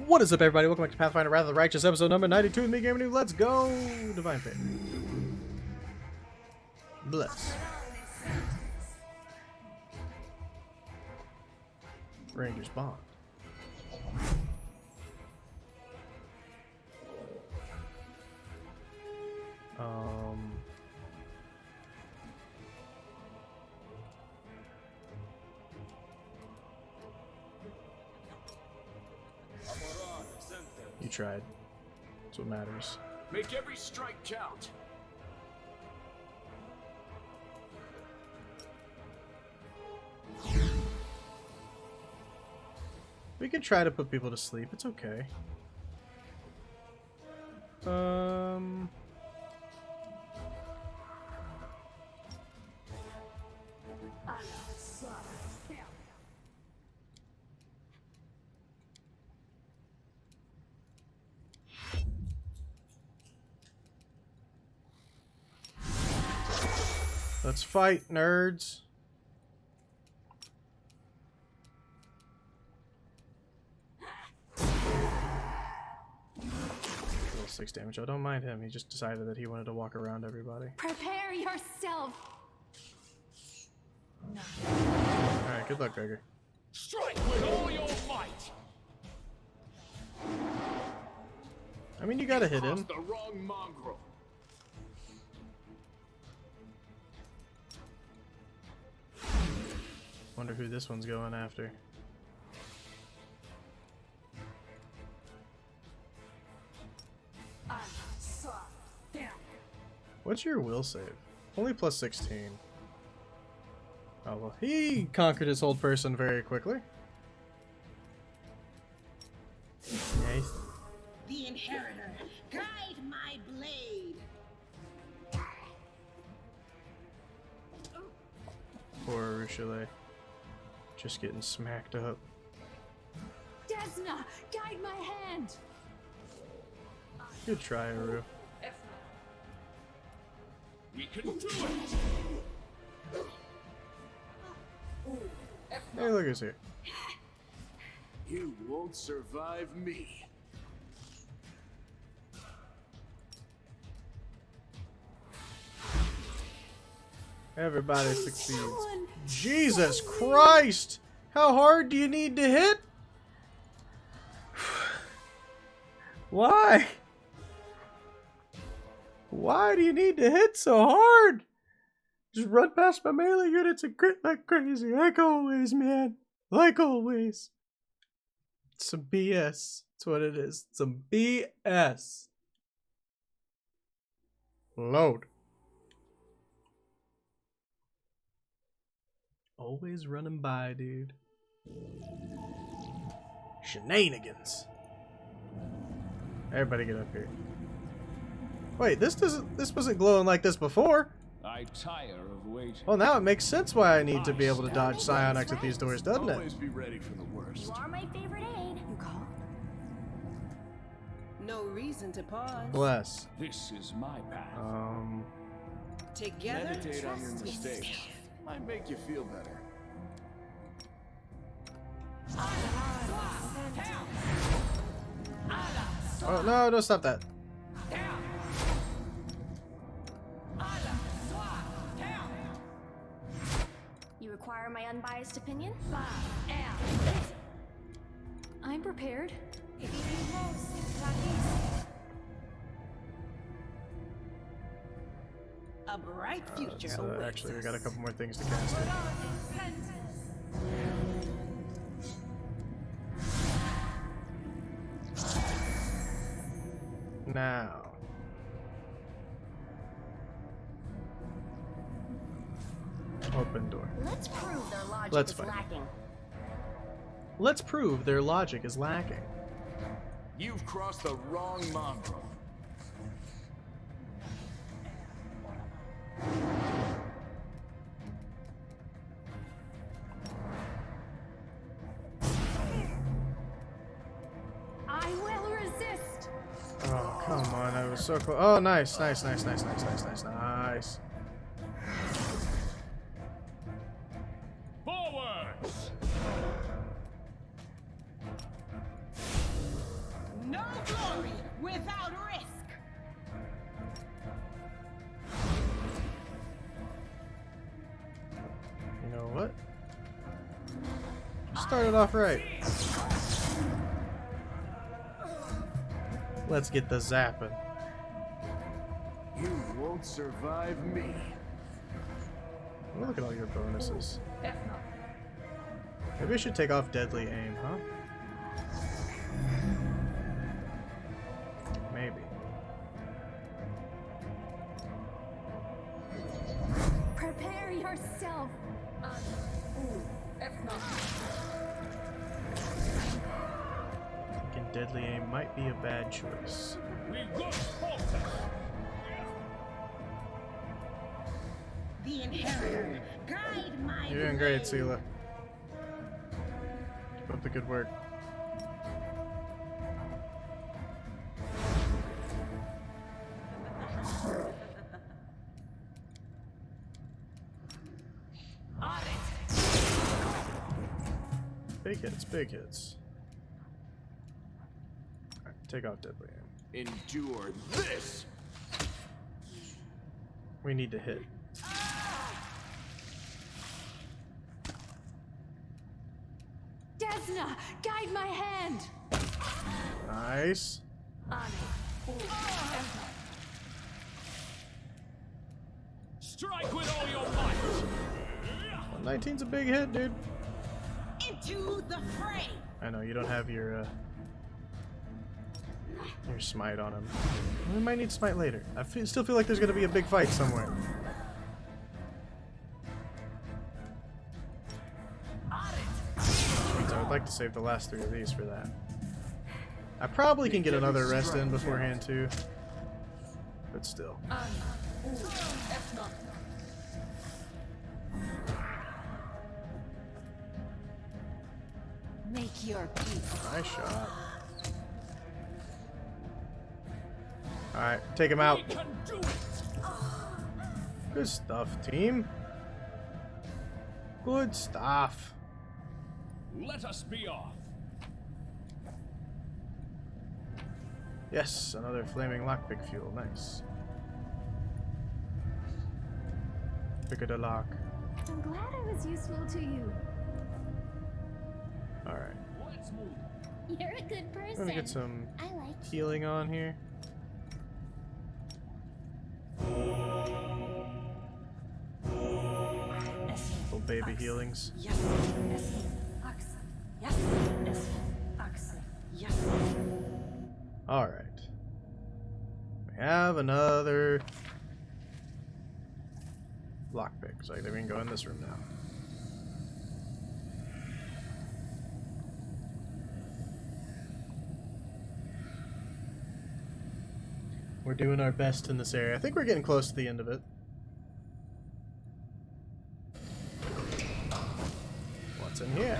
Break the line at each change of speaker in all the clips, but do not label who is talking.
What is up, everybody? Welcome back to Pathfinder Wrath of the Righteous, episode number 92 with me, GamerKnoob. Let's go! Divine Fate. Bless. Ranger's Bond. You tried. That's what matters.
Make every strike count.
We can try to put people to sleep. It's okay. Let's fight, nerds. Level 6 damage. I don't mind him. He just decided that he wanted to walk around everybody.
Prepare yourself. No.
Alright, good luck, Gregor.
Strike with all your might.
I mean, you gotta hit him.
The wrong mongrel.
Wonder who this one's going after. What's your will save? Only plus 16. Oh well, he conquered his old person very quickly. Nice.
The inheritor, guide my blade.
Poor Rochelet. Just getting smacked up.
Desna, guide my hand.
Good try, Aru.
We can do it.
Hey, look who's here.
You won't survive me.
Everybody succeeds. Jesus Christ! How hard do you need to hit? Why? Why do you need to hit so hard? Just run past my melee units and crit like crazy. Like always, man. Like always. Some BS. That's what it is. Some BS. Load. Always running by, dude. Shenanigans. Everybody get up here. Wait, this wasn't glowing like this before.
I tire of waiting.
Well, now it makes sense why I need to be able to dodge psionics at these doors, doesn't it?
Always be ready for the worst.
You are my favorite aid. You call?
No reason to pause.
Bless.
This is my path.
Together,
Meditate on your
trust
mistakes.
me.
Might make you feel better.
Oh no, don't stop that.
You require my unbiased opinion? I'm prepared.
A bright future
So
awaits
actually, we
us.
got a couple more things to cast here. Now. Open door.
Let's prove their logic
Let's
is
fight.
lacking.
Let's prove their logic is lacking.
You've crossed the wrong mongrel.
I will resist.
Oh, come on. I was so close. Oh, nice. Nice, nice, nice, nice, nice, nice, nice. You know what? Started off right. Let's get the zapping.
You won't survive me.
Oh, look at all your bonuses. Maybe I should take off deadly aim, huh? Maybe.
Prepare yourself.
Thinking deadly aim might be a bad choice.
The inheritor, guide my
You're doing great,
blade.
Sela. Keep up the good work. Big hits, big hits. Alright, take off deadly aim.
Endure this.
We need to hit.
Desna, guide my hand.
Nice.
Strike with all your might.
119's a big hit, dude.
Into the fray.
I know you don't have your smite on him. We might need smite later. I still feel like there's gonna be a big fight somewhere. Means I would like to save the last 3 of these for that. I probably can get another rest in beforehand too, but still.
Make your peace.
Nice shot. Alright, take him out. Good stuff, team. Good stuff.
Let us be off.
Yes, another flaming lockpick fuel. Nice. Pick a lock.
I'm glad I was useful to you.
Alright.
Let's move.
You're a good person.
I'm gonna get some
I like
healing on here. Little baby healings.
Yes. Yes. Yes.
Alright. We have another lockpick. So we can go in this room now. We're doing our best in this area. I think we're getting close to the end of it. What's in here?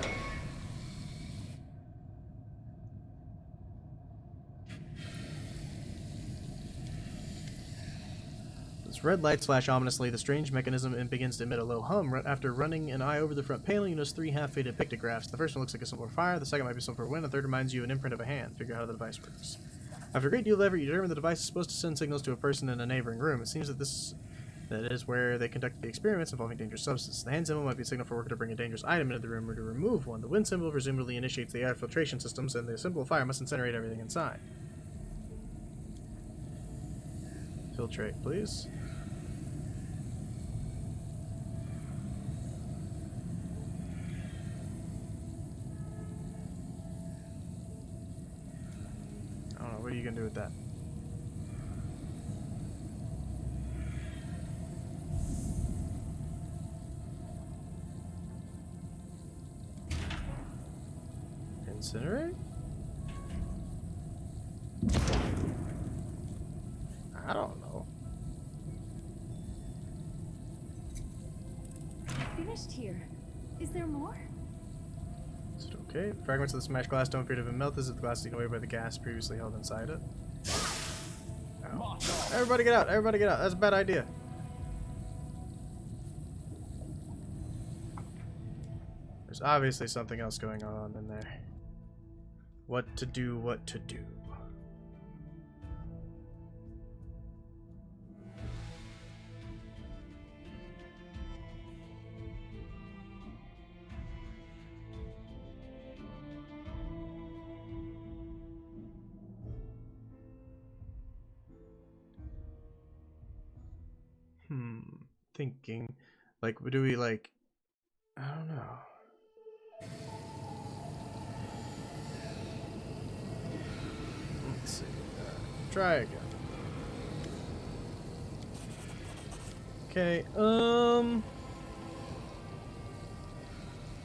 As red lights flash ominously, the strange mechanism begins to emit a low hum. After running an eye over the front panel, you notice 3 half-faded pictographs. The first one looks like a symbol for fire, the second might be a symbol for wind, the third reminds you of an imprint of a hand. Figure out how the device works. After a great deal of effort, you determine the device is supposed to send signals to a person in a neighboring room. It seems that that is where they conducted the experiments involving dangerous substances. The hand symbol might be a signal for a worker to bring a dangerous item into the room or to remove one. The wind symbol presumably initiates the air filtration systems, and the symbol of fire must incinerate everything inside. Filtrate, please. I don't know, what are you gonna do with that? Incinerate? I don't know.
Finished here. Is there more?
Is it okay? Fragments of the smashed glass don't appear to have been melted as if the glass is eaten away by the gas previously held inside it. Ow. Everybody get out! Everybody get out! That's a bad idea. There's obviously something else going on in there. What to do, what to do. Thinking. Like, do we, like... I don't know. Let's see. Try again. Okay,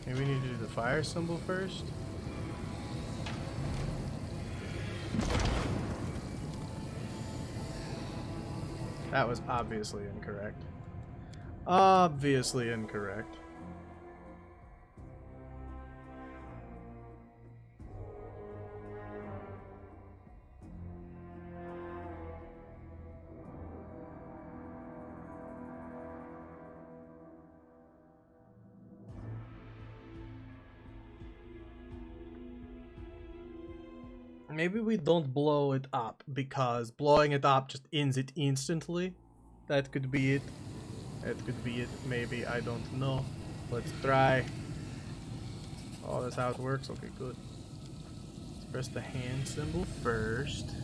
maybe we need to do the fire symbol first. That was obviously incorrect. Obviously incorrect. Maybe we don't blow it up, because blowing it up just ends it instantly. That could be it. That could be it. Maybe. I don't know. Let's try. Oh, that's how it works? Okay, good. Let's press the hand symbol first.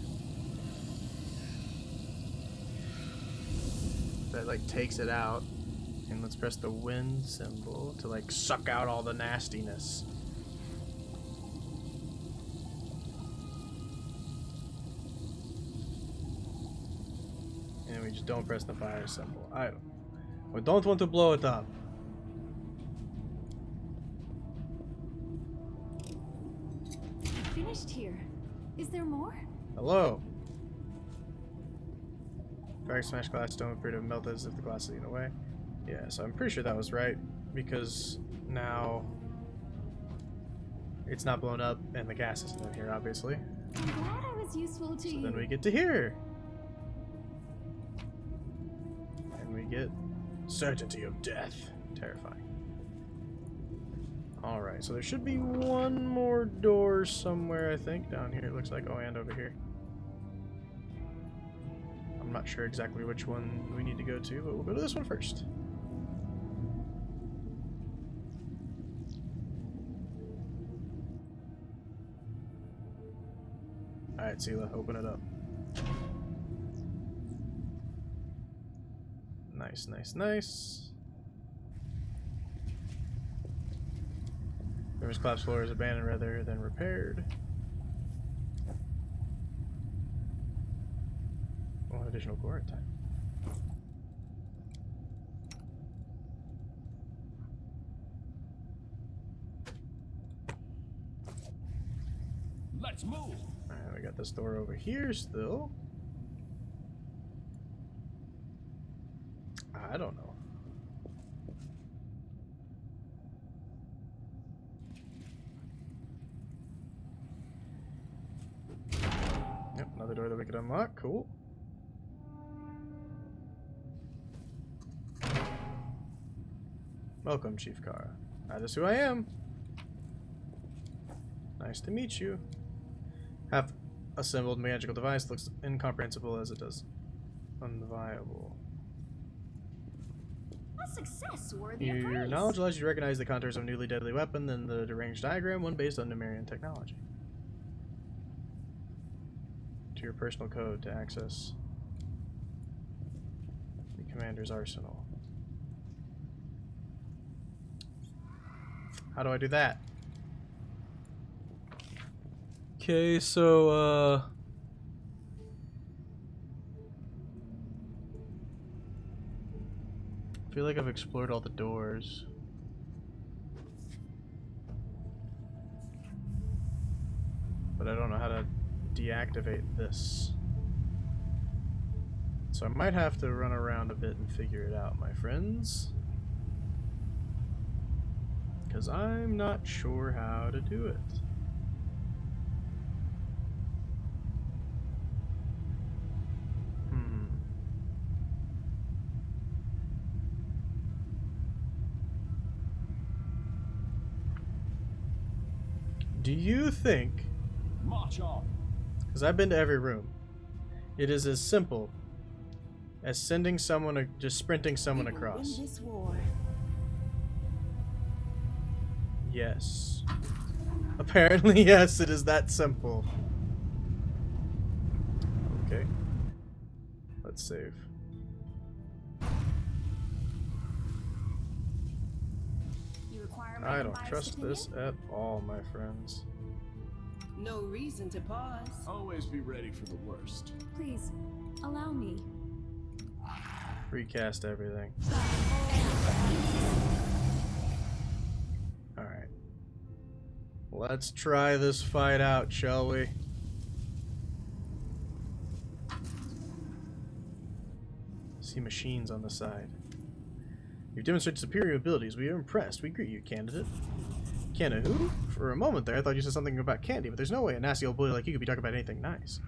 That, like, takes it out. And let's press the wind symbol to, like, suck out all the nastiness. We just don't press the fire symbol. We don't want to blow it up.
Finished here. Is there more?
Hello. Fire smash glass stone appear to melt as if the glass is eaten away. Yeah, so I'm pretty sure that was right, because now it's not blown up and the gas isn't in here, obviously.
I'm glad I was useful to you.
So then we get to here. We get certainty of death. Terrifying. Alright, so there should be one more door somewhere, I think. Down here, it looks like. Oh, and over here. I'm not sure exactly which one we need to go to, but we'll go to this one first. Alright, Sela, open it up. Nice, nice, nice. River's collapsed floor is abandoned rather than repaired. One additional core attack.
Let's move.
Alright, we got this door over here still. I don't know. Yep, another door that we could unlock. Cool. Welcome, Chief Kara. That is who I am. Nice to meet you. Half assembled magical device looks incomprehensible as it does unviable.
Success worthy
Your
of praise.
knowledge allows you to recognize the contours of a newly deadly weapon than the deranged diagram, one based on Numerian technology. To your personal code to access the commander's arsenal. How do I do that? Okay, so I feel like I've explored all the doors. But I don't know how to deactivate this. So I might have to run around a bit and figure it out, my friends. Because I'm not sure how to do it. Do you think,
March on.
because I've been to every room, it is as simple as sending someone, just sprinting someone across?
Win this war.
Yes. Apparently, yes, it is that simple. Okay. Let's save.
require my
I don't
unbiased
trust
opinion?
this at all, my friends.
No reason to pause.
Always be ready for the worst.
Please, allow me.
Recast everything. Alright. Let's try this fight out, shall we? See machines on the side. You've demonstrated superior abilities. We are impressed. We greet you, candidate. Canna who? For a moment there, I thought you said something about candy, but there's no way a nasty old bully like you could be talking about anything nice.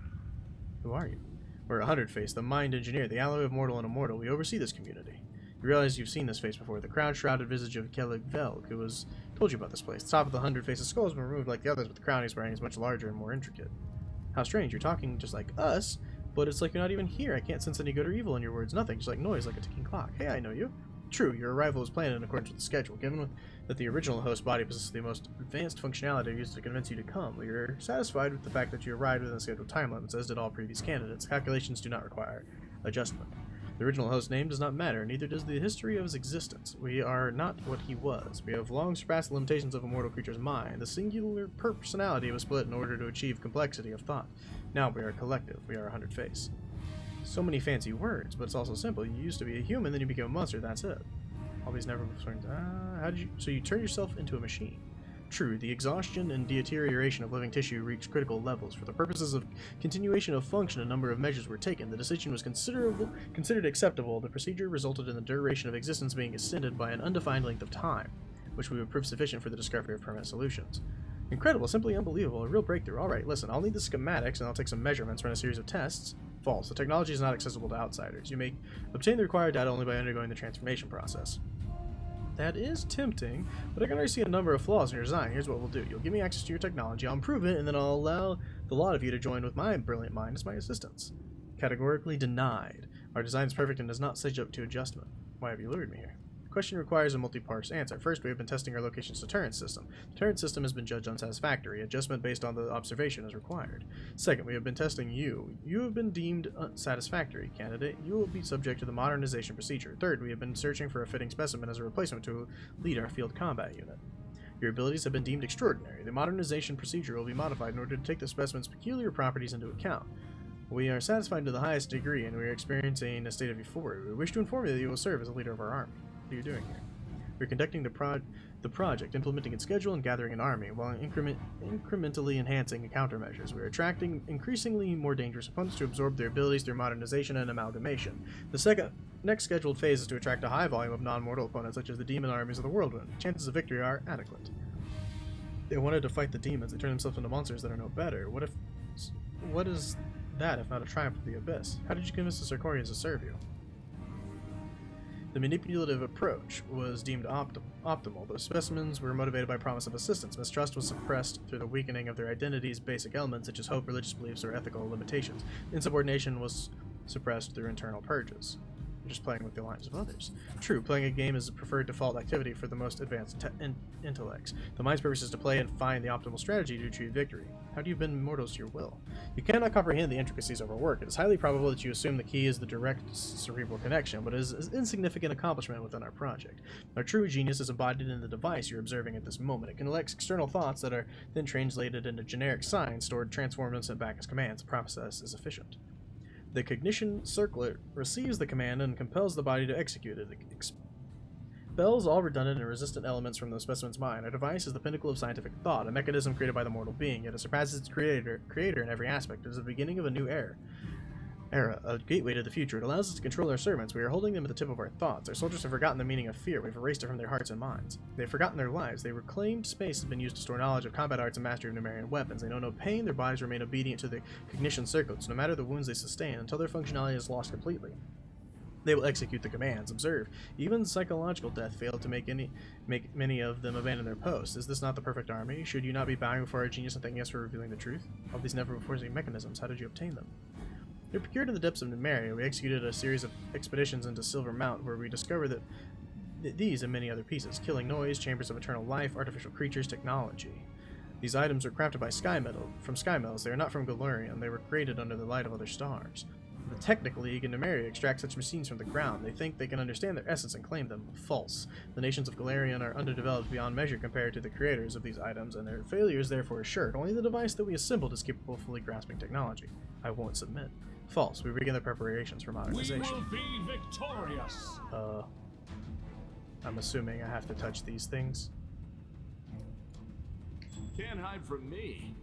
Who are you? We're a hundred face, the mind engineer, the alloy of mortal and immortal. We oversee this community. You realize you've seen this face before. The crown-shrouded visage of Velg, who has told you about this place. The top of the 100-face's skull has been removed like the others, but the crown he's wearing is much larger and more intricate. How strange. You're talking just like us, but it's like you're not even here. I can't sense any good or evil in your words. Nothing. Just like noise, like a ticking clock. Hey, I know you. True, your arrival was planned in accordance with the schedule. Given that the original host body possesses the most advanced functionality used to convince you to come, we are satisfied with the fact that you arrived within the scheduled time limits, as did all previous candidates. Calculations do not require adjustment. The original host's name does not matter, neither does the history of his existence. We are not what he was. We have long surpassed the limitations of a mortal creature's mind. The singular personality was split in order to achieve complexity of thought. Now we are a collective. We are a 100-face. So many fancy words, but it's also simple. You used to be a human, then you became a monster, that's it. All these never how did you so you turn yourself into a machine. True, the exhaustion and deterioration of living tissue reached critical levels. For the purposes of continuation of function, a number of measures were taken. The decision was considered acceptable. The procedure resulted in the duration of existence being extended by an undefined length of time, which we would prove sufficient for the discovery of permanent solutions. Incredible, simply unbelievable, a real breakthrough. Alright, listen, I'll need the schematics and I'll take some measurements, run a series of tests. False. The technology is not accessible to outsiders. You may obtain the required data only by undergoing the transformation process. That is tempting, but I can already see a number of flaws in your design. Here's what we'll do. You'll give me access to your technology, I'll improve it, and then I'll allow the lot of you to join with my brilliant mind as my assistants. Categorically denied. Our design is perfect and is not subject to adjustment. Why have you lured me here? The question requires a multi-parse answer. First, we have been testing our location's deterrent system. The deterrent system has been judged unsatisfactory. Adjustment based on the observation is required. Second, we have been testing you. You have been deemed unsatisfactory. Candidate, you will be subject to the modernization procedure. Third, we have been searching for a fitting specimen as a replacement to lead our field combat unit. Your abilities have been deemed extraordinary. The modernization procedure will be modified in order to take the specimen's peculiar properties into account. We are satisfied to the highest degree, and we are experiencing a state of euphoria. We wish to inform you that you will serve as a leader of our army. What are you doing here? We're conducting the project, implementing its schedule, and gathering an army, while incrementally enhancing countermeasures. We're attracting increasingly more dangerous opponents to absorb their abilities through modernization and amalgamation. The next scheduled phase is to attract a high volume of non-mortal opponents, such as the demon armies of the Worldwound. Chances of victory are adequate. They wanted to fight the demons. They turned themselves into monsters that are no better. What is that if not a triumph of the Abyss? How did you convince the Sarkorians to serve you? The manipulative approach was deemed optimal. The specimens were motivated by promise of assistance. Mistrust was suppressed through the weakening of their identities' basic elements, such as hope, religious beliefs, or ethical limitations. Insubordination was suppressed through internal purges. You're just playing with the lives of others. True, playing a game is the preferred default activity for the most advanced intellects. The mind's purpose is to play and find the optimal strategy to achieve victory. How do you bend mortals to your will? You cannot comprehend the intricacies of our work. It is highly probable that you assume the key is the direct cerebral connection, but it is an insignificant accomplishment within our project. Our true genius is embodied in the device you're observing at this moment. It collects external thoughts that are then translated into generic signs, stored, transformed, and sent back as commands. The process is efficient. The cognition circlet receives the command and compels the body to execute it. It expels all redundant and resistant elements from the specimen's mind. Our device is the pinnacle of scientific thought, a mechanism created by the mortal being, yet it surpasses its creator in every aspect. It is the beginning of a new era, a gateway to the future. It allows us to control our servants. We are holding them at the tip of our thoughts. Our soldiers have forgotten the meaning of fear. We've erased it from their hearts and minds. They've forgotten their lives. They reclaimed space has been used to store knowledge of combat arts and mastery of Numerian weapons. They know no pain. Their bodies remain obedient to the cognition circuits, no matter the wounds they sustain, until their functionality is lost completely. They will execute the commands. Observe. Even psychological death failed to make many of them abandon their posts. Is this not the perfect army? Should you not be bowing before our genius and thanking us for revealing the truth? Of these never-before-seen mechanisms, how did you obtain them? They're procured in the depths of Numeria. We executed a series of expeditions into Silver Mount, where we discovered that these and many other pieces: killing noise, chambers of eternal life, artificial creatures, technology. These items were crafted by from sky metals. They are not from Galurian. They were created under the light of other stars. The Technic League in Numeria extract such machines from the ground. They think they can understand their essence and claim them. False. The nations of Galarian are underdeveloped beyond measure compared to the creators of these items, and their failure is therefore assured. Only the device that we assembled is capable of fully grasping technology. I won't submit. False. We begin the preparations for modernization.
We will be victorious.
I'm assuming I have to touch these things.
Can't hide from me.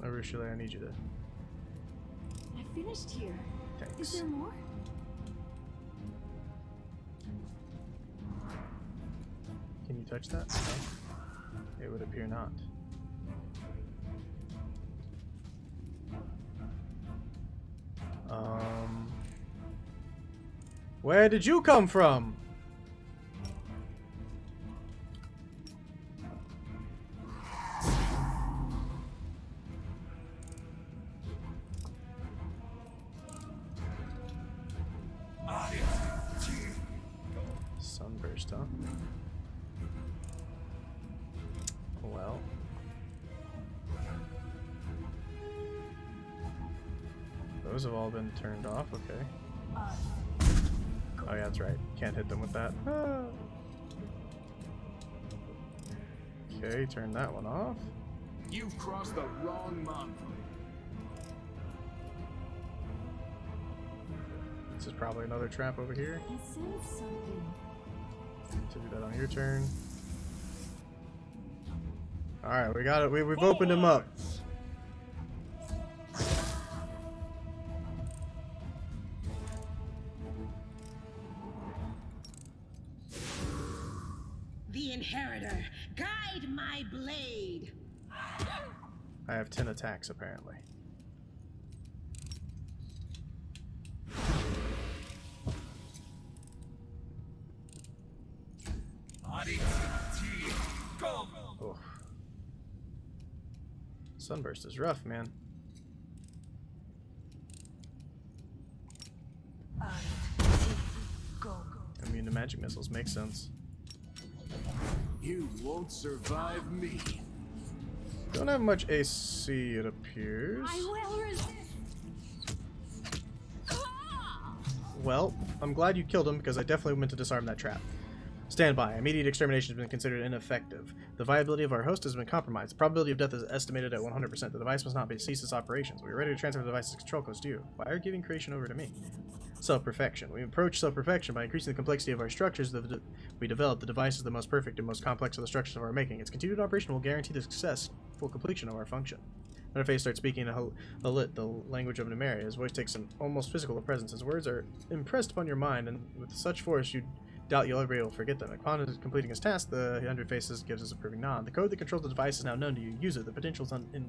Usually I need you to...
I finished here.
Thanks.
Is there more?
Can you touch that? No. It would appear not. Where did you come from? Sunburst, huh? Well. Those have all been turned off, okay. Oh yeah, that's right. Can't hit them with that. Ah. Okay, turn that one off.
You've crossed the wrong mongrel.
This is probably another trap over here.
I sense something.
To do that on your turn. Alright, we got it. We've opened him up.
The Inheritor, guide my blade.
I have 10 attacks apparently. Oof. Sunburst is rough, man. Immune to magic missiles makes sense.
You won't survive me.
Don't have much AC, it appears.
I will resist.
Well, I'm glad you killed him because I definitely meant to disarm that trap. Stand by. Immediate extermination has been considered ineffective. The viability of our host has been compromised. The probability of death is estimated at 100%. The device must not be cease its operations. We are ready to transfer the device's control codes to you. Why are you giving creation over to me? Self-perfection. We approach self-perfection by increasing the complexity of our structures that we develop. The device is the most perfect and most complex of the structures of our making. Its continued operation will guarantee the successful completion of our function. Interface starts speaking Halit, the language of Numeria. His voice takes an almost physical presence. His words are impressed upon your mind, and with such force you doubt you'll ever be able to forget them. Upon completing his task, the interface gives us a approving nod. The code that controls the device is now known to you. Use it. The potential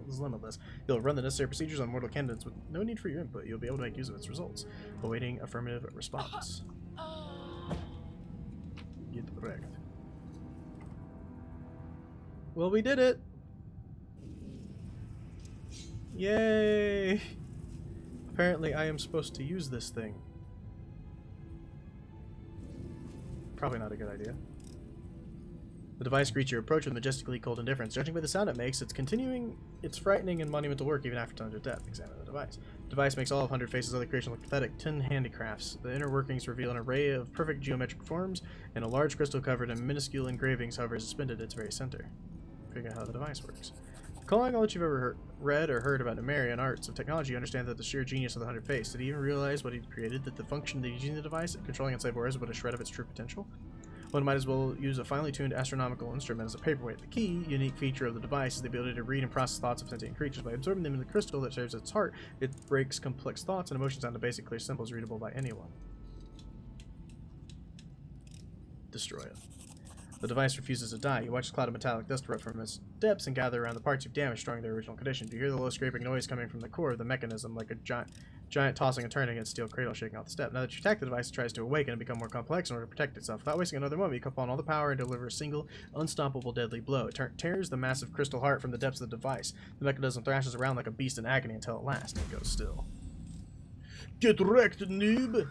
is limitless. You'll run the necessary procedures on mortal candidates with no need for your input. You'll be able to make use of its results. Awaiting affirmative response. Get wrecked. Well, we did it! Yay! Apparently I am supposed to use this thing. Probably not a good idea. The device greets your approach with majestically cold indifference. Judging by the sound it makes, it's continuing its frightening and monumental work even after tons of death. Examine the device. The device makes all of 100 Faces' other creations look pathetic. 10 handicrafts. The inner workings reveal an array of perfect geometric forms, and a large crystal covered in minuscule engravings hovers suspended at its very center. Figure out how the device works. Calling all that you've ever read or heard about Numeria and arts of technology, you understand that the sheer genius of the 100 Face. Did he even realize what he created? That the function that he's using the device, controlling its cyborg, is but a shred of its true potential? One might as well use a finely tuned astronomical instrument as a paperweight. The key, unique feature of the device is the ability to read and process thoughts of sentient creatures. By absorbing them in the crystal that serves its heart, it breaks complex thoughts and emotions down to basic, clear symbols readable by anyone. Destroy it. The device refuses to die. You watch a cloud of metallic dust erupt from its depths and gather around the parts you've damaged, destroying their original condition. You hear the low scraping noise coming from the core of the mechanism, like a giant tossing and turning against steel cradle shaking off the step. Now that you attack the device, it tries to awaken and become more complex in order to protect itself. Without wasting another moment, you call upon all the power and deliver a single, unstoppable, deadly blow. It tears the massive crystal heart from the depths of the device. The mechanism thrashes around like a beast in agony until at last it goes still. Get wrecked, noob!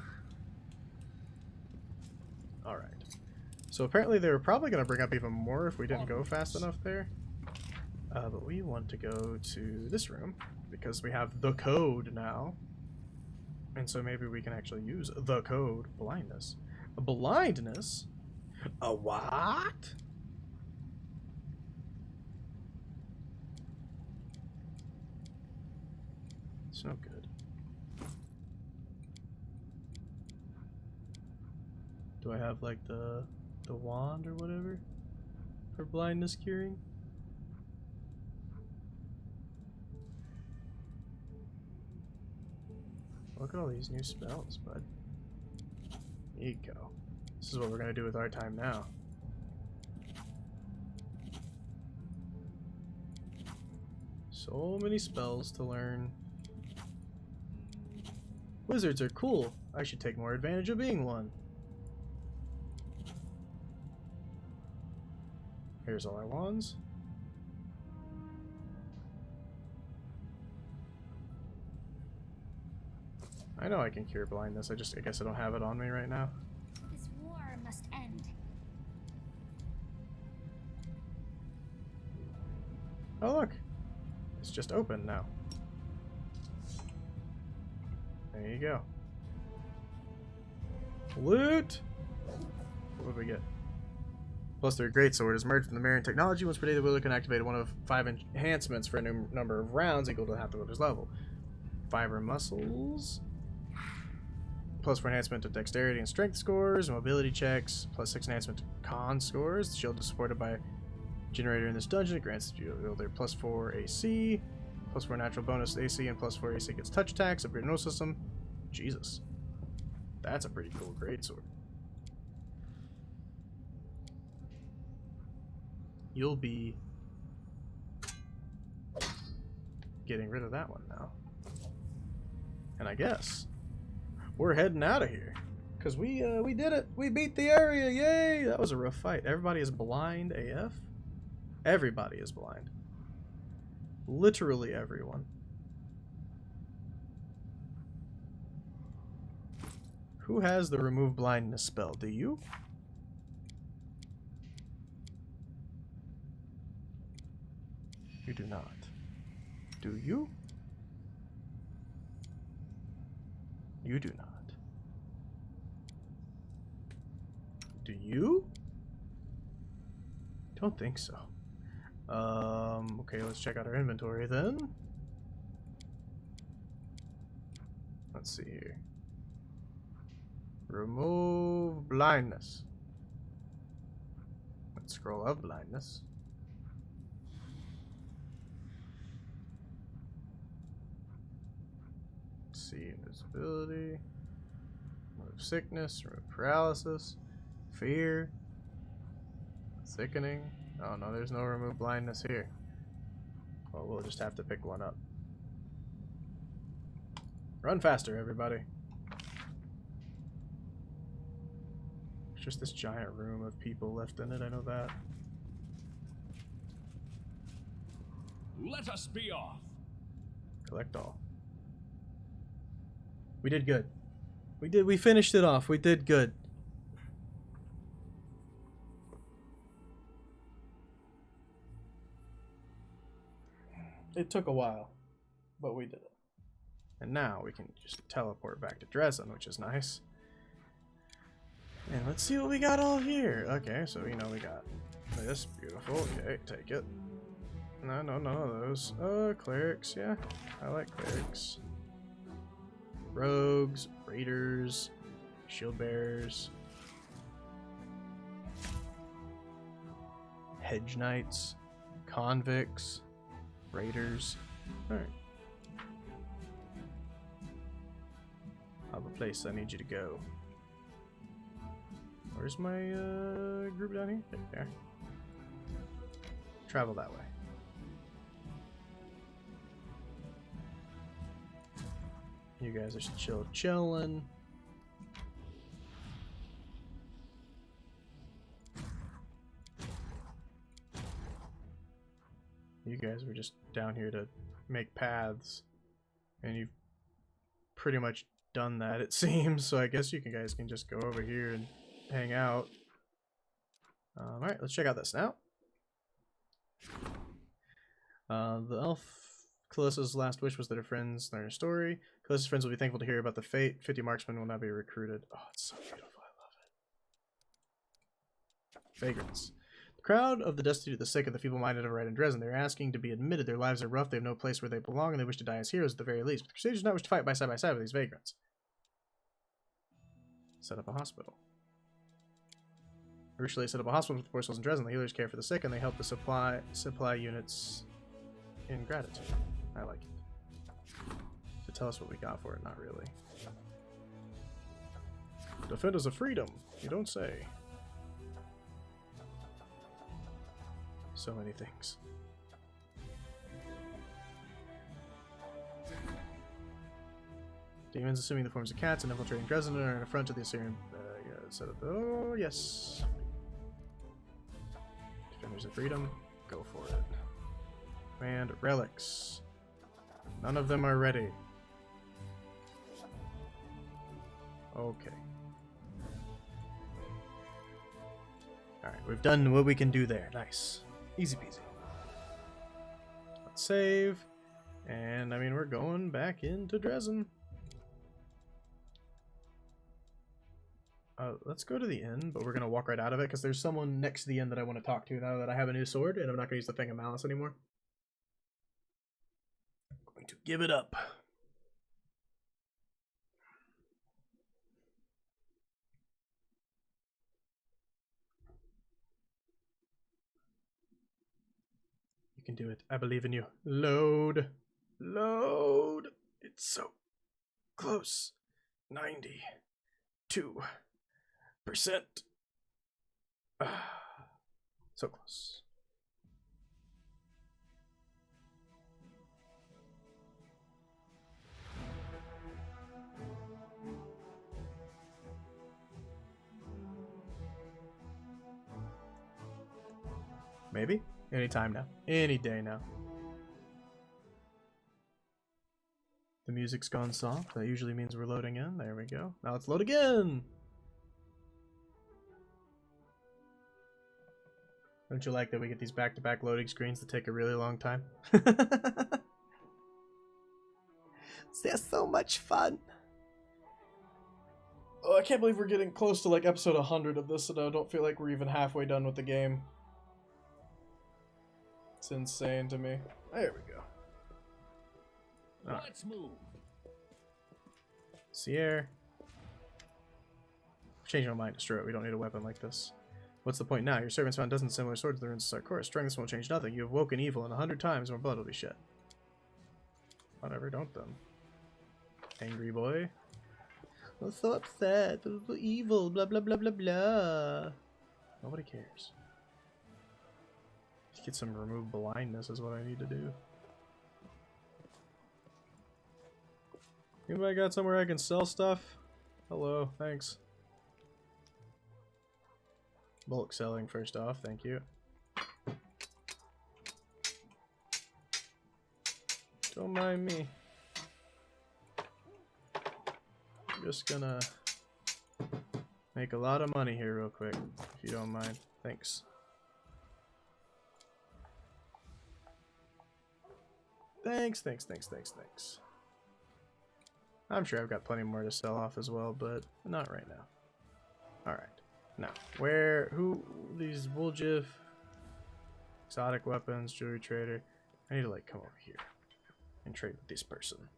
Alright. So apparently they were probably going to bring up even more if we didn't go fast enough there. But we want to go to this room because we have the code now. And so maybe we can actually use the code blindness. A blindness? A what? It's no good. Do I have like the wand or whatever for blindness curing? Look at all these new spells, bud. There you go. This is what we're gonna do with our time now. So many spells to learn. Wizards are cool. I should take more advantage of being one. Here's all our wands. I know I can cure blindness. I guess I don't have it on me right now.
This war must end.
Oh look, it's just open now. There you go. Loot! What did we get? Plus their greatsword is merged from the Marion technology. Once per day, the wielder can activate one of 5 enhancements for a number of rounds equal to half the wielder's level. 5 muscles. Plus 4 enhancement to dexterity and strength scores, mobility checks, plus 6 enhancement to con scores. The shield is supported by a generator in this dungeon. It grants the wielder plus 4 AC, plus 4 natural bonus AC, and plus 4 AC gets touch attacks. Upgrade no system. Jesus. That's a pretty cool greatsword. You'll be getting rid of that one now. And I guess we're heading out of here because we did it. We beat the area. Yay! That was a rough fight. Everybody is blind AF. Everybody is blind. Literally everyone. Who has the remove blindness spell? Do you? You do not. Do you? You do not. Do you? Don't think so. Okay, let's check out our inventory then. Let's see here. Remove blindness. Let's scroll up blindness. Let's see, invisibility. Remove sickness, remove paralysis, fear, thickening. Oh no, there's no remove blindness here. Well, we'll just have to pick one up. Run faster, everybody. There's just this giant room of people left in it, I know that.
Let us be off.
Collect all. We did good. We finished it off. We did good. It took a while, but we did it. And now we can just teleport back to Dresden, which is nice. And let's see what we got all here. Okay, so you know we got this. Beautiful. Okay, take it. No, none of those. Clerics, yeah. I like clerics. Rogues, raiders, shield bearers, hedge knights, convicts, raiders. Alright. I have a place I need you to go. Where's my group down here? There. Travel that way. You guys are chilling. You guys were just down here to make paths, and you've pretty much done that, it seems. So I guess you guys can just go over here and hang out. Alright, let's check out this now. The elf Callissa's last wish was that her friends learn her story. Callissa's friends will be thankful to hear about the fate. 50 marksmen will now be recruited. Oh, it's so beautiful. I love it. Vagrants. The crowd of the destitute, the sick, and the feeble-minded have arrived in Dresden. They're asking to be admitted. Their lives are rough. They have no place where they belong, and they wish to die as heroes at the very least. But the Crusaders do not wish to fight side by side with these vagrants. Set up a hospital. Originally, set up a hospital with the poor souls in Dresden. The healers care for the sick, and they help the supply units in gratitude. I like it. To tell us what we got for it, not really. Defenders of freedom, you don't say. So many things. Demons assuming the forms of cats and infiltrating Dresden are in the front of the Assyrian. Set up. Oh yes. Defenders of freedom, go for it. And relics. None of them are ready. Okay. Alright, we've done what we can do there. Nice. Easy peasy. Let's save. And, I mean, we're going back into Dresden. Let's go to the inn, but we're going to walk right out of it because there's someone next to the inn that I want to talk to now that I have a new sword, and I'm not going to use the Thing of Malice anymore. I'm going to give it up. You can do it. I believe in you. Load. Load. It's so close. 92%. So close. Maybe? Anytime now. Any day now. The music's gone soft. That usually means we're loading in. There we go. Now let's load again! Don't you like that we get these back-to-back loading screens that take a really long time? They're so much fun! Oh, I can't believe we're getting close to like episode 100 of this and I don't feel like we're even halfway done with the game. It's insane to me. There we go.
Let's move.
Sierra. Change my mind, destroy it. We don't need a weapon like this. What's the point now? Your servants found dozens of similar swords in the ruins of Sarkor. Destroying this won't change nothing. You have woken evil, and 100 times more blood will be shed. Whatever, don't them. Angry boy. I'm so upset. Evil. Blah blah blah blah blah. Nobody cares. Let's get some remove blindness is what I need to do. Anybody got somewhere I can sell stuff? Hello, thanks. Bulk selling first off, thank you. Don't mind me. I'm just gonna make a lot of money here real quick, if you don't mind. Thanks. Thanks. I'm sure I've got plenty more to sell off as well, but not right now. Alright. Now, these Woljif, exotic weapons, jewelry trader. I need to like come over here and trade with this person.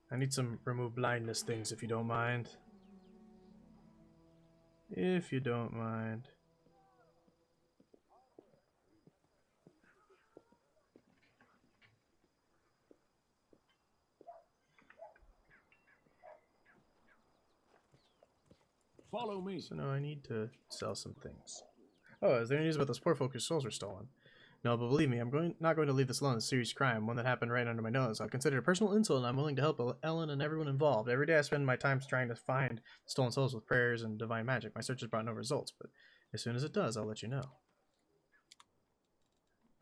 I need some remove blindness things if you don't mind. If you don't mind.
Follow me.
So now I need to sell some things. Oh, is there any news about those poor folk whose souls were stolen? No, but believe me, I'm not going to leave this alone. It's a serious crime, one that happened right under my nose. I'll consider it a personal insult, and I'm willing to help Ellen and everyone involved. Every day I spend my time trying to find stolen souls with prayers and divine magic. My search has brought no results, but as soon as it does, I'll let you know.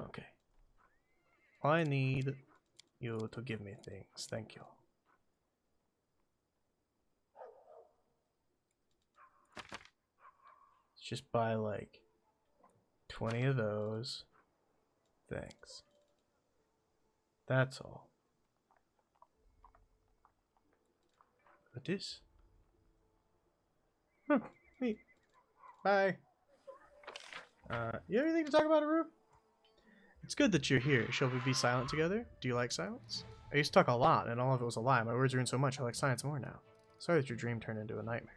Okay. I need you to give me things. Thank you. just buy like 20 of those. Thanks. That's all. What is? Huh, neat. Bye. You have anything to talk about, Aru? It's good that you're here. Shall we be silent together? Do you like silence? I used to talk a lot, and all of it was a lie. My words ruined so much, I like silence more now. Sorry that your dream turned into a nightmare.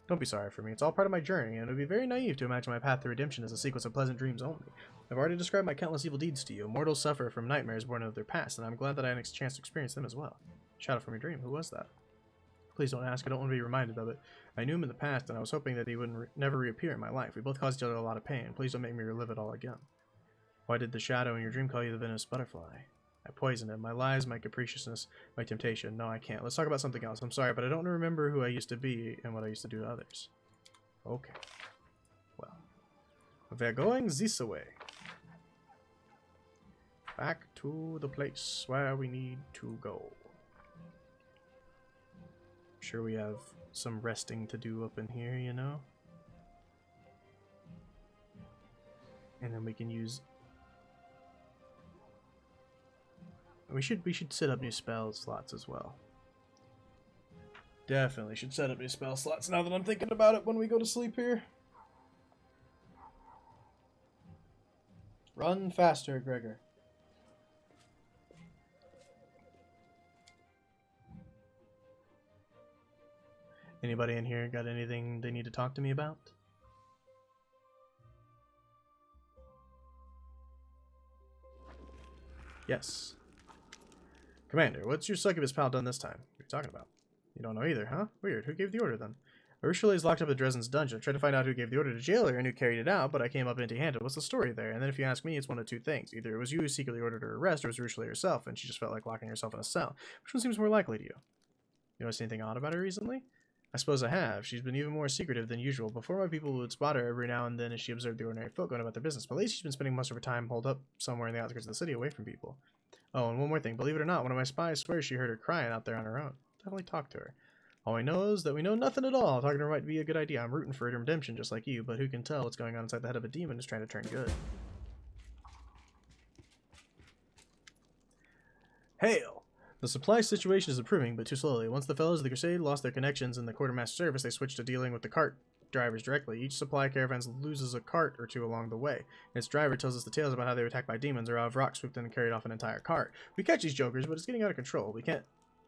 Don't be sorry for me. It's all part of my journey, and it would be very naive to imagine my path to redemption as a sequence of pleasant dreams only. I've already described my countless evil deeds to you. Mortals suffer from nightmares born out of their past, and I'm glad that I had a chance to experience them as well. Shadow from your dream. Who was that? Please don't ask. I don't want to be reminded of it. I knew him in the past, and I was hoping that he would never reappear in my life. We both caused each other a lot of pain. Please don't make me relive it all again. Why did the shadow in your dream call you the venomous butterfly? I poisoned him. My lies, my capriciousness, my temptation. No, I can't. Let's talk about something else. I'm sorry, but I don't remember who I used to be and what I used to do to others. Okay. Well. We're going this way. Back to the place where we need to go. Sure we have some resting to do up in here, you know? And then we can use... We should set up new spell slots as well. Definitely should set up new spell slots now that I'm thinking about it when we go to sleep here. Run faster, Gregor. Anybody in here got anything they need to talk to me about? Yes. Commander, what's your succubus pal done this time? What are you talking about? You don't know either, huh? Weird. Who gave the order then? Ursula is locked up at Dresden's dungeon. I tried to find out who gave the order to jail her and who carried it out, but I came up empty-handed. What's the story there? And then if you ask me, it's one of two things. Either it was you who secretly ordered her arrest, or it was Ursula herself, and she just felt like locking herself in a cell. Which one seems more likely to you? You noticed anything odd about her recently? I suppose I have. She's been even more secretive than usual. Before, my people would spot her every now and then as she observed the ordinary folk going about their business. But lately, she's been spending most of her time holed up somewhere in the outskirts of the city, away from people. Oh, and one more thing. Believe it or not, one of my spies swears she heard her crying out there on her own. Definitely talk to her. All I know is that we know nothing at all. Talking to her might be a good idea. I'm rooting for her redemption just like you, but who can tell what's going on inside the head of a demon who's trying to turn good. Hail! The supply situation is improving, but too slowly. Once the fellows of the Crusade lost their connections in the quartermaster service, they switched to dealing with the cart drivers directly. Each supply caravan loses a cart or two along the way, and its driver tells us the tales about how they were attacked by demons or how Vrock swooped in and carried off an entire cart. We catch these jokers, but it's getting out of control. We can't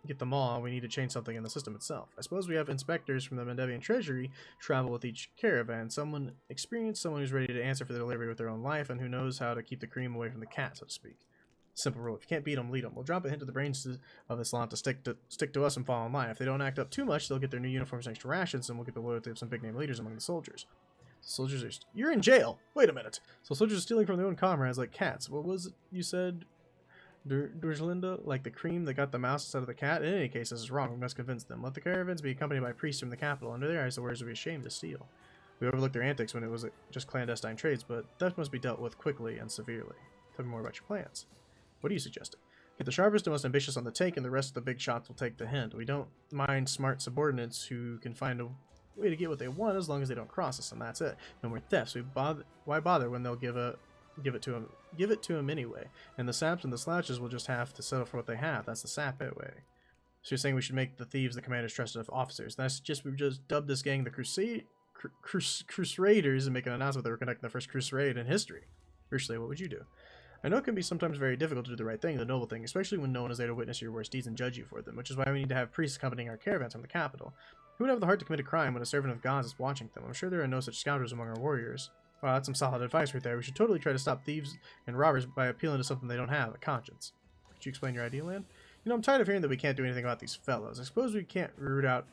get them all. We need to change something in the system itself. I suppose we have inspectors from the Mendevian treasury travel with each caravan. Someone experienced, someone who's ready to answer for the delivery with their own life, and who knows how to keep the cream away from the cat, so to speak. Simple rule. If you can't beat them, lead them. We'll drop a hint to the brains of this lot to stick to us and fall in line. If they don't act up too much, they'll get their new uniforms and extra rations, and we'll get the loyalty of some big-name leaders among the soldiers. Soldiers are... You're in jail! Wait a minute! So soldiers are stealing from their own comrades like cats. What was it you said? Durgelinda? Like the cream that got the mouse instead of the cat? In any case, this is wrong. We must convince them. Let the caravans be accompanied by priests from the capital. Under their eyes, the warriors would be ashamed to steal. We overlooked their antics when it was just clandestine trades, but theft must be dealt with quickly and severely. Tell me more about your plans. What are you suggesting? Get the sharpest and most ambitious on the take, and the rest of the big shots will take the hint. We don't mind smart subordinates who can find a way to get what they want as long as they don't cross us, and that's it. No more thefts. Why bother when they'll give it to them anyway? And the saps and the slouches will just have to settle for what they have. That's the sap way. So you're saying we should make the thieves the commander's trusted officers? That's just we've just dubbed this gang the Crusaders and make an announcement that we're conducting the first crusade in history. Usually, what would you do? I know it can be sometimes very difficult to do the right thing, the noble thing, especially when no one is there to witness your worst deeds and judge you for them, which is why we need to have priests accompanying our caravans from the capital. Who would have the heart to commit a crime when a servant of God's is watching them? I'm sure there are no such scoundrels among our warriors. Wow, that's some solid advice right there. We should totally try to stop thieves and robbers by appealing to something they don't have, a conscience. Could you explain your idea, Land? You know, I'm tired of hearing that we can't do anything about these fellows. I suppose we can't root out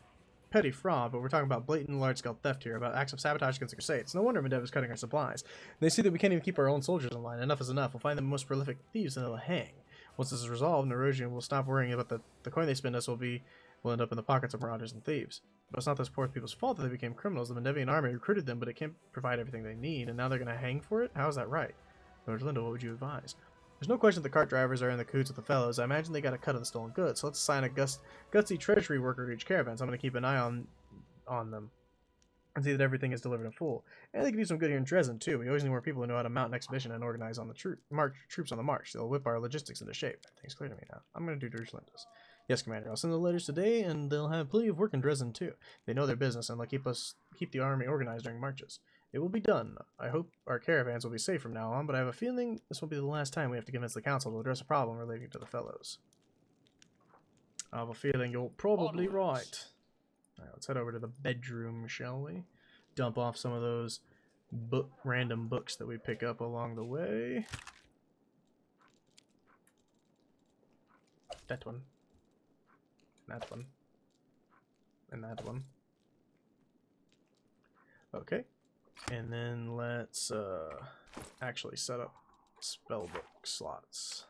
petty fraud, but we're talking about blatant large-scale theft here, about acts of sabotage against the Crusade. It's no wonder Mendev is cutting our supplies. They see that we can't even keep our own soldiers in line. Enough is enough. We'll find the most prolific thieves and they'll hang. Once this is resolved, Nerosian will stop worrying about the coin they spend us will end up in the pockets of marauders and thieves. But it's not those poor people's fault that they became criminals. The Mendevian army recruited them, but it can't provide everything they need, and now they're going to hang for it? How is that right? Lord Linda, what would you advise? There's no question that the cart drivers are in the cahoots with the fellows. I imagine they got a cut of the stolen goods, so let's assign a gutsy treasury worker to each caravan, so I'm going to keep an eye on them. and see that everything is delivered in full. And they can do some good here in Dresden too. We always need more people who know how to mount an expedition and organize on the troops on the march. They'll whip our logistics into shape. Everything's clear to me now. I'm going to do Deutschlandus. Yes, Commander. I'll send the letters today, and they'll have plenty of work in Dresden too. They know their business, and they'll keep the army organized during marches. It will be done. I hope our caravans will be safe from now on, but I have a feeling this will be the last time we have to convince the council to address a problem relating to the fellows. I have a feeling you're probably right. Alright, let's head over to the bedroom, shall we? Dump off some of those random books that we pick up along the way. That one. That one. And that one. Okay. And then let's actually set up spellbook slots.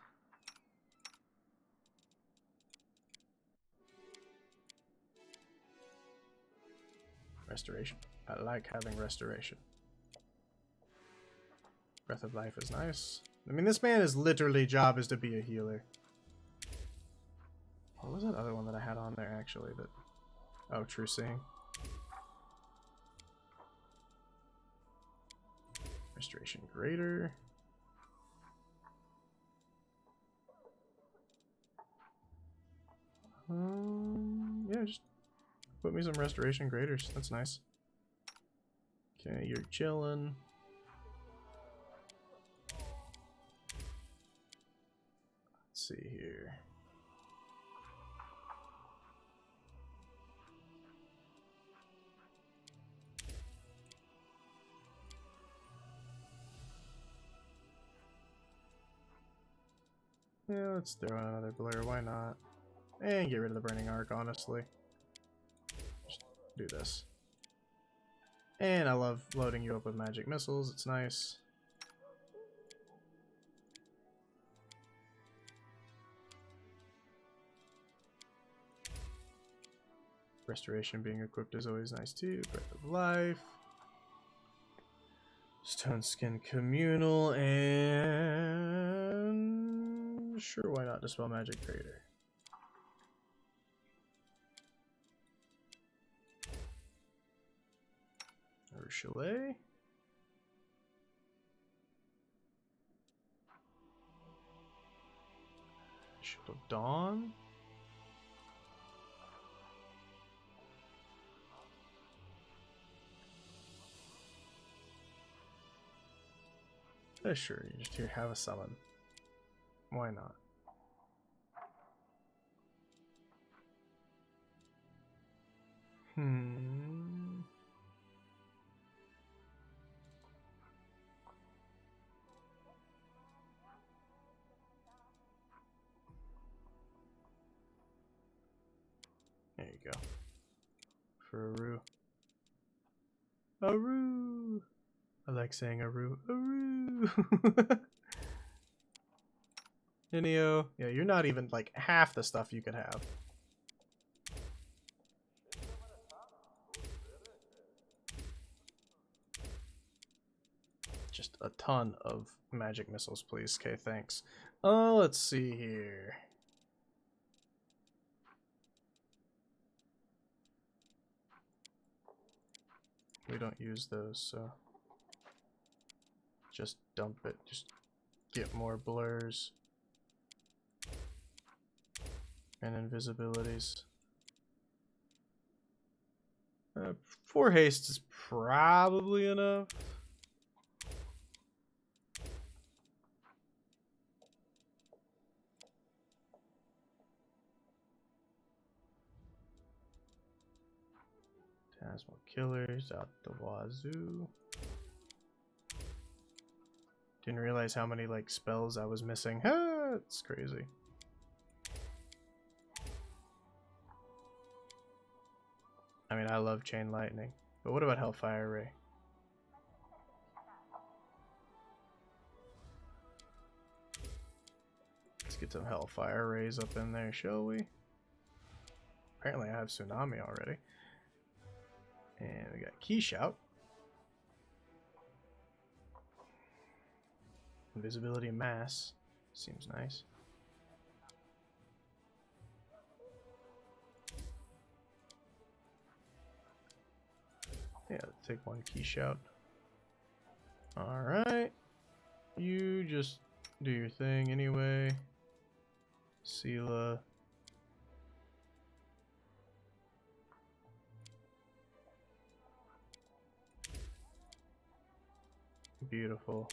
Restoration. I like having restoration. Breath of Life is nice. I mean, this man is literally job is to be a healer. What was that other one that I had on there actually? That oh, True Seeing. Restoration Greater. Yeah, just put me some Restoration Graders. That's nice. Okay, you're chilling. Let's see here. Yeah, let's throw in another blur, why not? And get rid of the Burning Arc, honestly. Just do this. And I love loading you up with magic missiles, it's nice. Restoration being equipped is always nice too. Breath of Life. Stone Skin Communal, and sure, why not Dispel Magic Crater. Or Chalet. Shield of Dawn. Sure, you just here have a summon. Why not? There you go. For Aru. Aru! I like saying Aru. Aru! Inio. Yeah, you're not even like half the stuff you could have. Just a ton of magic missiles, please. Okay, thanks. Let's see here. We don't use those, so just dump it. Just get more blurs and invisibilities. 4 haste is probably enough. Tasmal Killers out the wazoo. Didn't realize how many like spells I was missing. Ah, it's crazy. I mean, I love Chain Lightning, but what about Hellfire Ray? Let's get some Hellfire Rays up in there, shall we? Apparently I have Tsunami already. And we got Key Shout. Invisibility Mass. Seems nice. Yeah, take one key shout. Alright. You just do your thing anyway. Sela. Beautiful.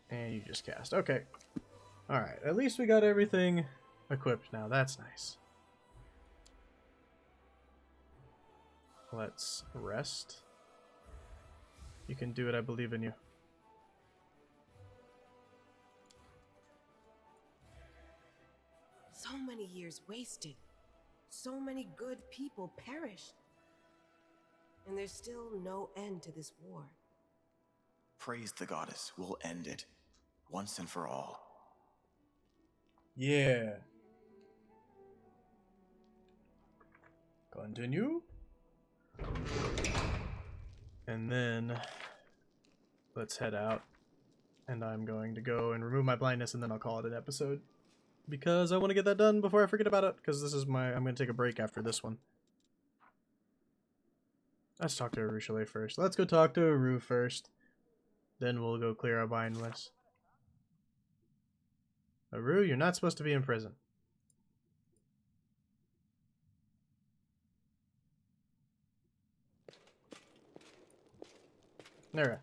And you just cast. Okay. Alright, at least we got everything equipped now. That's nice. Let's rest. You can do it, I believe in you.
So many years wasted. So many good people perished. And there's still no end to this war.
Praise the goddess. We'll end it. Once and for all.
Yeah. Continue. And then let's head out. And I'm going to go and remove my blindness, and then I'll call it an episode. Because I want to get that done before I forget about it. Because this is I'm going to take a break after this one. Let's talk to Aru first. Let's go talk to Aru first. Then we'll go clear our blindness. Aru, you're not supposed to be in prison. There.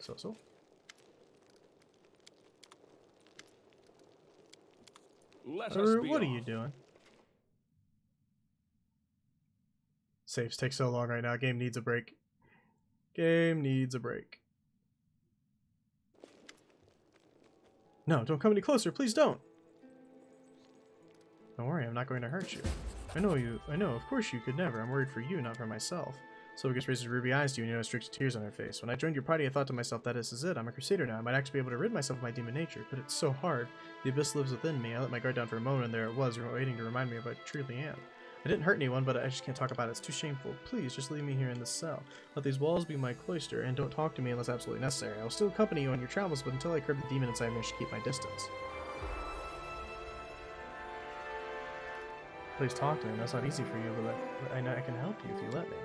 So. Aru, what are you doing? Saves take so long right now. Game needs a break. Game needs a break. No, don't come any closer. Please don't. Don't worry, I'm not going to hurt you. I know, of course you could never. I'm worried for you, not for myself. Sylvagus raises ruby eyes to you and you notice streaks of tears on her face. When I joined your party, I thought to myself, that this is it. I'm a crusader now. I might actually be able to rid myself of my demon nature, but it's so hard. The abyss lives within me. I let my guard down for a moment and there it was, waiting to remind me of what I truly am. I didn't hurt anyone, but I just can't talk about it. It's too shameful. Please, just leave me here in this cell. Let these walls be my cloister, and don't talk to me unless absolutely necessary. I will still accompany you on your travels, but until I curb the demon inside me, I should keep my distance. Please talk to me. That's not easy for you, but I know I can help you if you let me.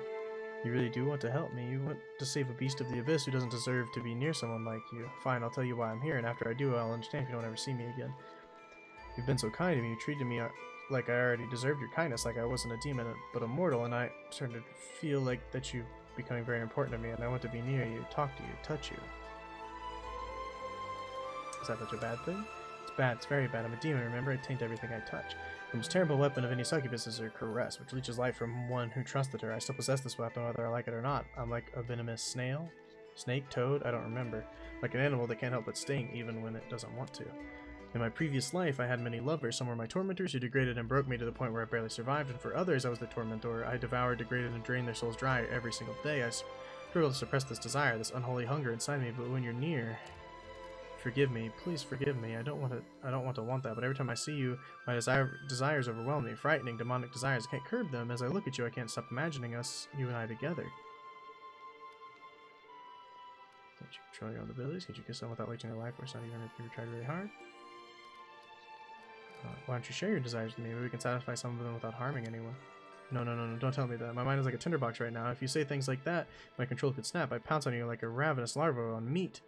You really do want to help me. You want to save a beast of the abyss who doesn't deserve to be near someone like you. Fine, I'll tell you why I'm here, and after I do, I'll understand if you don't ever see me again. You've been so kind to me. You treated me like I already deserved your kindness, like I wasn't a demon, but a mortal, and I started to feel like that you becoming very important to me, and I want to be near you, talk to you, touch you. Is that such a bad thing? It's bad. It's very bad. I'm a demon, remember? I taint everything I touch. The most terrible weapon of any succubus is her caress, which leeches life from one who trusted her. I still possess this weapon, whether I like it or not. I'm like a venomous snail? Snake? Toad? I don't remember. Like an animal that can't help but sting, even when it doesn't want to. In my previous life, I had many lovers. Some were my tormentors who degraded and broke me to the point where I barely survived, and for others, I was their tormentor. I devoured, degraded, and drained their souls dry every single day. I struggle to suppress this desire, this unholy hunger inside me, but when you're near... Forgive me, please forgive me. I don't want to want that, but every time I see you, my desires overwhelm me. Frightening, demonic desires. I can't curb them. As I look at you, I can't stop imagining us, you and I together. Can't you control your own abilities? Can't you kiss someone without wasting their life, or it's not even if you tried really hard? Why don't you share your desires with me? Maybe we can satisfy some of them without harming anyone. No, don't tell me that. My mind is like a tinderbox right now. If you say things like that, my control could snap. I pounce on you like a ravenous larva on meat.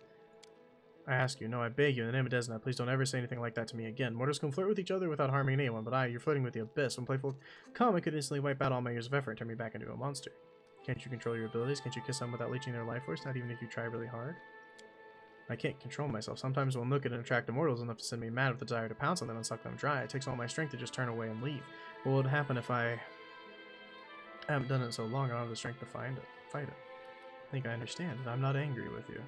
I ask you, no, I beg you, in the name of Desna, please don't ever say anything like that to me again. Mortals can flirt with each other without harming anyone, but you're flirting with the abyss. When playful come, I could instantly wipe out all my years of effort and turn me back into a monster. Can't you control your abilities? Can't you kiss someone without leeching their life force, not even if you try really hard? I can't control myself. Sometimes one look at an attractive mortal is enough to send me mad with the desire to pounce on them and suck them dry. It takes all my strength to just turn away and leave. What would happen if I haven't done it so long? I don't have the strength to fight it. I think I understand, and I'm not angry with you.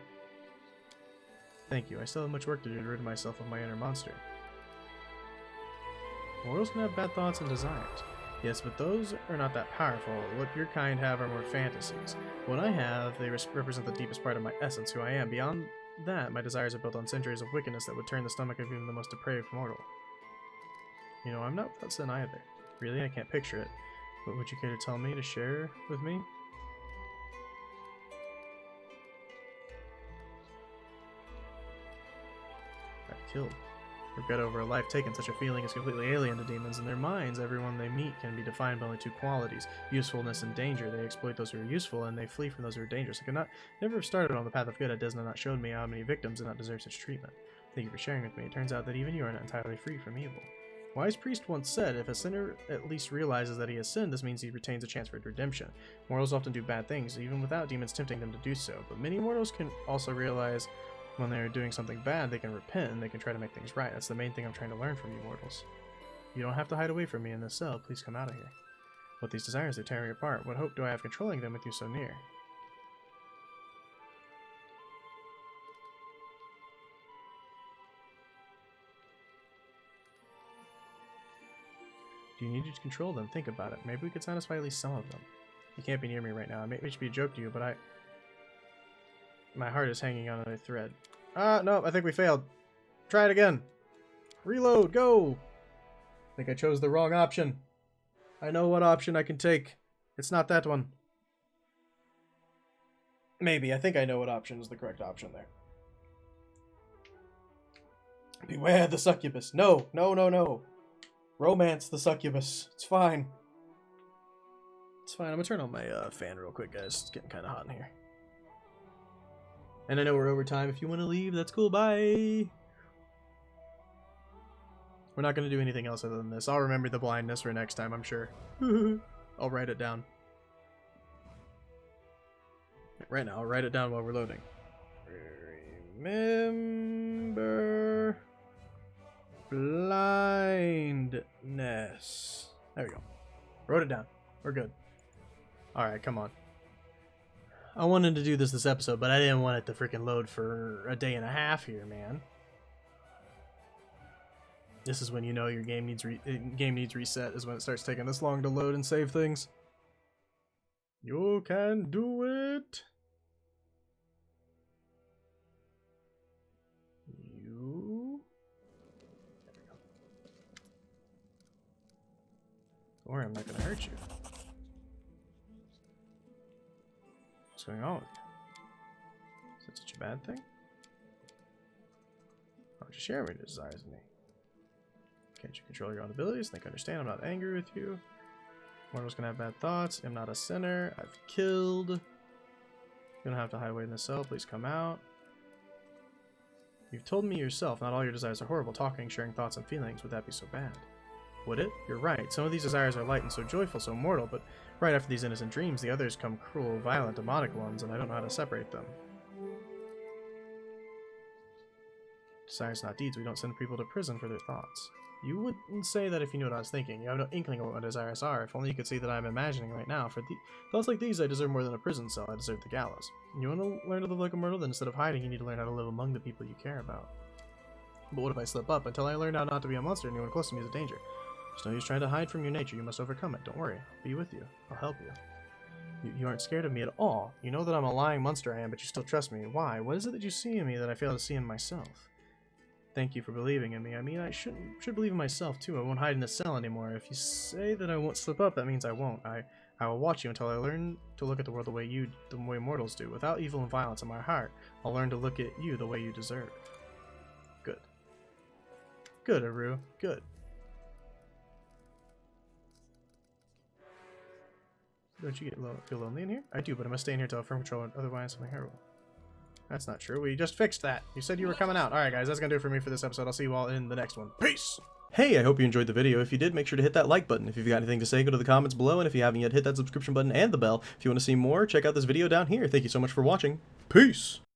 Thank you. I still have much work to do to rid myself of my inner monster. Mortals can have bad thoughts and desires. Yes, but those are not that powerful. What your kind have are more fantasies. What I have, they represent the deepest part of my essence, who I am. Beyond that, my desires are built on centuries of wickedness that would turn the stomach of even the most depraved mortal. You know, I'm not without sin either. Really, I can't picture it. But would you care to tell me, to share with me? Killed. Regret over a life taken. Such a feeling is completely alien to demons. In their minds, everyone they meet can be defined by only two qualities: usefulness and danger. They exploit those who are useful, and they flee from those who are dangerous. I could not never have started on the path of good had Desna not showed me how many victims did not deserve such treatment. Thank you for sharing with me. It turns out that even you are not entirely free from evil. Wise priest once said, if a sinner at least realizes that he has sinned, this means he retains a chance for redemption. Mortals often do bad things, even without demons tempting them to do so, but many mortals can also realize when they're doing something bad, they can repent and they can try to make things right. That's the main thing I'm trying to learn from you mortals. You don't have to hide away from me in this cell. Please come out of here. What these desires, they tear me apart. What hope do I have controlling them with you so near? Do you need to control them? Think about it. Maybe we could satisfy at least some of them. You can't be near me right now. I may be a joke to you, but my heart is hanging on a thread. Ah, no, I think we failed. Try it again. Reload, go! I think I chose the wrong option. I know what option I can take. It's not that one. Maybe. I think I know what option is the correct option there. Beware the succubus. No, no, no, no. Romance the succubus. It's fine. It's fine. I'm gonna turn on my fan real quick, guys. It's getting kind of hot in here. And I know we're over time. If you want to leave, that's cool. Bye. We're not going to do anything else other than this. I'll remember the blindness for next time, I'm sure. I'll write it down. Right now, I'll write it down while we're loading. Remember blindness. There we go. Wrote it down. We're good. Alright, come on. I wanted to do this episode, but I didn't want it to freaking load for a day and a half here, man. This is when you know your game needs reset, is when it starts taking this long to load and save things. You can do it. You. There we go. Don't worry, I'm not going to hurt you. What's going on with you? Is that such a bad thing? Why don't you share your desires with me? Can't you control your own abilities? Think I understand. I'm not angry with you. Mortals can have bad thoughts. I'm not a sinner. I've killed. You don't have to hide away in the cell. Please come out. You've told me yourself not all your desires are horrible. Talking, sharing thoughts and feelings. Would that be so bad? Would it? You're right. Some of these desires are light and so joyful, so mortal, but right after these innocent dreams, the others come cruel, violent, demonic ones, and I don't know how to separate them. Desires, not deeds. We don't send people to prison for their thoughts. You wouldn't say that if you knew what I was thinking. You have no inkling of what my desires are. If only you could see that I'm imagining right now. For thoughts like these, I deserve more than a prison cell. I deserve the gallows. You want to learn to live like a mortal? Then instead of hiding, you need to learn how to live among the people you care about. But what if I slip up? Until I learn how not to be a monster, anyone close to me is a danger. There's no use trying to hide from your nature. You must overcome it. Don't worry. I'll be with you. I'll help you. You aren't scared of me at all. You know that I'm a lying monster I am, but you still trust me. Why? What is it that you see in me that I fail to see in myself? Thank you for believing in me. I mean, I should believe in myself too. I won't hide in the cell anymore. If you say that I won't slip up, that means I won't. I will watch you until I learn to look at the world the way mortals do. Without evil and violence in my heart, I'll learn to look at you the way you deserve. Good. Good, Aru. Good. Don't you feel lonely in here? I do, but I must stay in here till I firm control, otherwise something terrible. That's not true. We just fixed that. You said you were coming out. Alright guys, that's gonna do it for me for this episode. I'll see you all in the next one. Peace! Hey, I hope you enjoyed the video. If you did, make sure to hit that like button. If you've got anything to say, go to the comments below, and if you haven't yet, hit that subscription button and the bell. If you want to see more, check out this video down here. Thank you so much for watching. Peace!